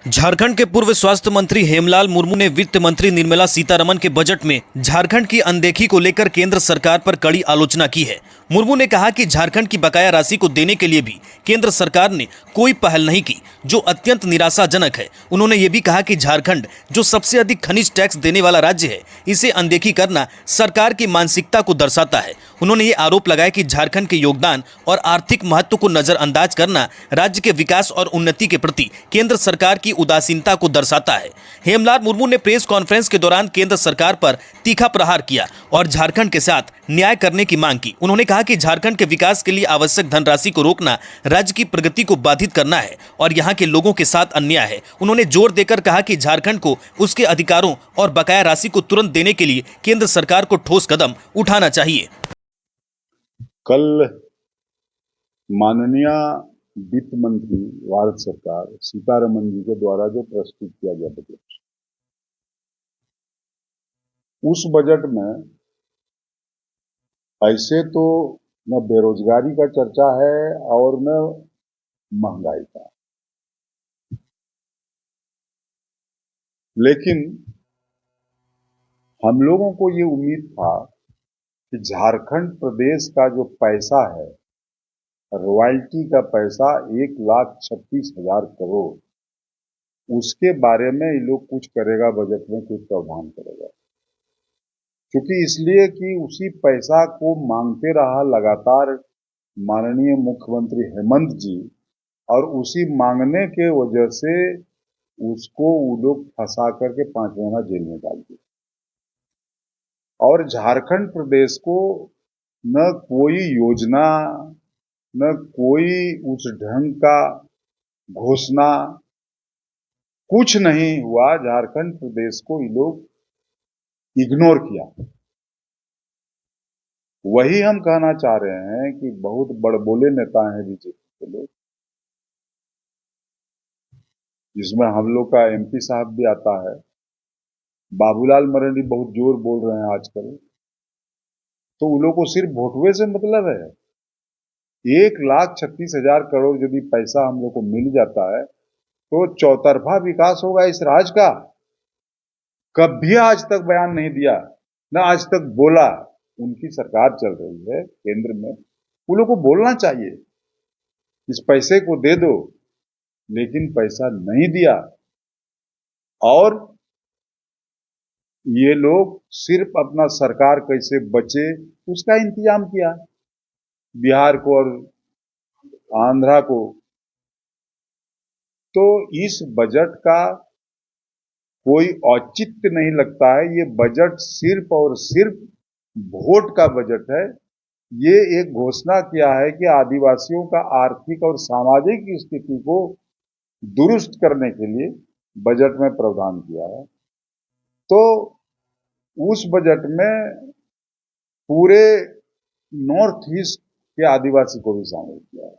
झारखंड के पूर्व स्वास्थ्य मंत्री हेमलाल मुर्मू ने वित्त मंत्री निर्मला सीतारमण के बजट में झारखंड की अनदेखी को लेकर केंद्र सरकार पर कड़ी आलोचना की है। मुर्मू ने कहा कि झारखंड की बकाया राशि को देने के लिए भी केंद्र सरकार ने कोई पहल नहीं की, जो अत्यंत निराशाजनक है। उन्होंने ये भी कहा कि झारखंड जो सबसे अधिक खनिज टैक्स देने वाला राज्य है, इसे अनदेखी करना सरकार की मानसिकता को दर्शाता है। उन्होंने ये आरोप लगाया कि झारखंड के योगदान और आर्थिक महत्व को नजरअंदाज करना राज्य के विकास और उन्नति के प्रति केंद्र सरकार की उदासीनता को दर्शाता है। हेमलाल मुर्मू ने प्रेस कॉन्फ्रेंस के दौरान केंद्र सरकार पर तीखा प्रहार किया और झारखंड के साथ न्याय करने की मांग की। उन्होंने कहा कि झारखंड के विकास के लिए आवश्यक धनराशि को रोकना राज्य की प्रगति को बाधित करना है और यहाँ के लोगों के साथ अन्याय है। उन्होंने जोर देकर कहा कि झारखंड को उसके अधिकारों और बकाया राशि को तुरंत देने के लिए केंद्र सरकार को ठोस कदम उठाना चाहिए। कल माननीय वित्त मंत्री भारत सरकार सीतारमण जी के द्वारा जो प्रस्तुत किया गया बजट, उस बजट में ऐसे तो न बेरोजगारी का चर्चा है और न महंगाई का, लेकिन हम लोगों को ये उम्मीद था कि झारखंड प्रदेश का जो पैसा है, रॉयल्टी का पैसा 1,36,000 करोड़, उसके बारे में ये लोग कुछ करेगा, बजट में कुछ प्रावधान करेगा। क्योंकि इसलिए कि उसी पैसा को मांगते रहा लगातार माननीय मुख्यमंत्री हेमंत जी, और उसी मांगने के वजह से उसको वो लोग फंसा करके 5 महीना जेल में डाल दिए। और झारखंड प्रदेश को न कोई योजना, न कोई उस ढंग का घोषणा, कुछ नहीं हुआ। झारखंड प्रदेश को ये लोग इग्नोर किया। वही हम कहना चाह रहे हैं कि बहुत बड़बोले नेता हैं बीजेपी के लोग, जिसमें हम लोग का एमपी साहब भी आता है। बाबूलाल मरांडी बहुत जोर बोल रहे हैं आजकल, तो उन लोग को सिर्फ वोटवे से मतलब है। 1,36,000 करोड़ यदि पैसा हम लोग को मिल जाता है तो चौतरफा विकास होगा इस राज्य का। कभी आज तक बयान नहीं दिया, न आज तक बोला। उनकी सरकार चल रही है केंद्र में, उन लोग को बोलना चाहिए इस पैसे को दे दो, लेकिन पैसा नहीं दिया। और ये लोग सिर्फ अपना सरकार कैसे बचे उसका इंतजाम किया, बिहार को और आंध्रा को। तो इस बजट का कोई औचित्य नहीं लगता है। ये बजट सिर्फ और सिर्फ वोट का बजट है। ये एक घोषणा किया है कि आदिवासियों का आर्थिक और सामाजिक स्थिति को दुरुस्त करने के लिए बजट में प्रावधान किया है। तो उस बजट में पूरे नॉर्थ ईस्ट के आदिवासी को भी शामिल किया है।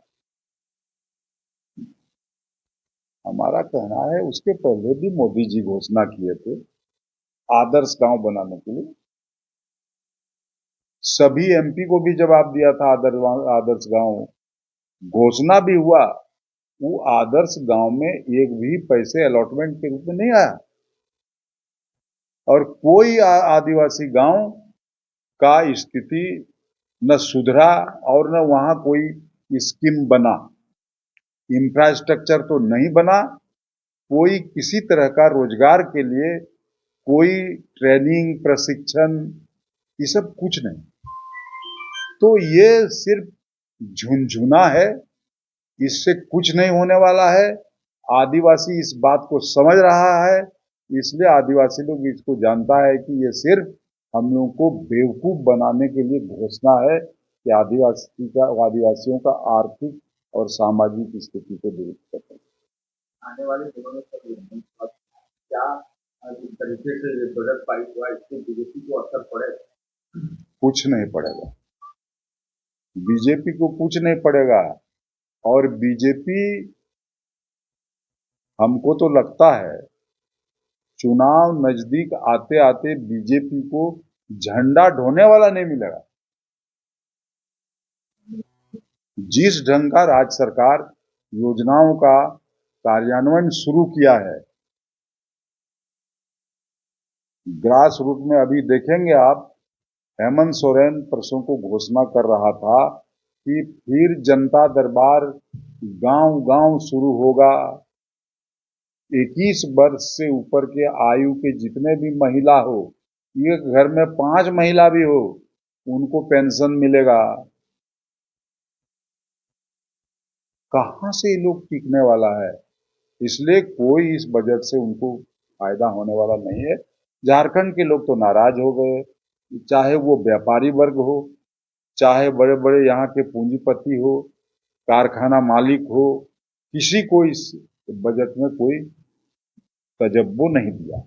हमारा कहना है उसके पहले भी मोदी जी घोषणा किए थे आदर्श गांव बनाने के लिए। सभी एमपी को भी जवाब दिया था आदर्श गांव घोषणा भी हुआ। वो आदर्श गांव में एक भी पैसे अलॉटमेंट के रूप में नहीं आया, और कोई आदिवासी गांव का स्थिति न सुधरा और न वहां कोई स्कीम बना। इंफ्रास्ट्रक्चर तो नहीं बना, कोई किसी तरह का रोजगार के लिए कोई ट्रेनिंग, प्रशिक्षण, ये सब कुछ नहीं। तो ये सिर्फ झुनझुना है, इससे कुछ नहीं होने वाला है। आदिवासी इस बात को समझ रहा है, इसलिए आदिवासी लोग इसको जानता है कि ये सिर्फ हम लोगों को बेवकूफ बनाने के लिए घोषणा है कि आदिवासियों का आर्थिक और सामाजिक स्थिति को दुरुस्त करते हैं। आने वाले दिनों में क्या इस तरीके से बजट पारित हुआ, इससे बीजेपी को असर पड़ेगा? कुछ नहीं पड़ेगा, बीजेपी को कुछ नहीं पड़ेगा। और बीजेपी, हमको तो लगता है चुनाव नजदीक आते आते बीजेपी को झंडा ढोने वाला नहीं मिलेगा। जिस ढंग का राज्य सरकार योजनाओं का कार्यान्वयन शुरू किया है। ग्रास रूट में अभी देखेंगे आप, हेमंत सोरेन परसों को घोषणा कर रहा था कि फिर जनता दरबार गांव गांव शुरू होगा। 21 वर्ष से ऊपर के आयु के जितने भी महिला हो, ये घर में 5 महिला भी हो, उनको पेंशन मिलेगा। कहां से ये लोग टिकने वाला है? इसलिए कोई इस बजट से उनको फायदा होने वाला नहीं है। झारखंड के लोग तो नाराज हो गए, चाहे वो व्यापारी वर्ग हो, चाहे बड़े बड़े यहाँ के पूंजीपति हो, कारखाना मालिक हो, किसी को इस बजट में कोई तजब्बो नहीं दिया।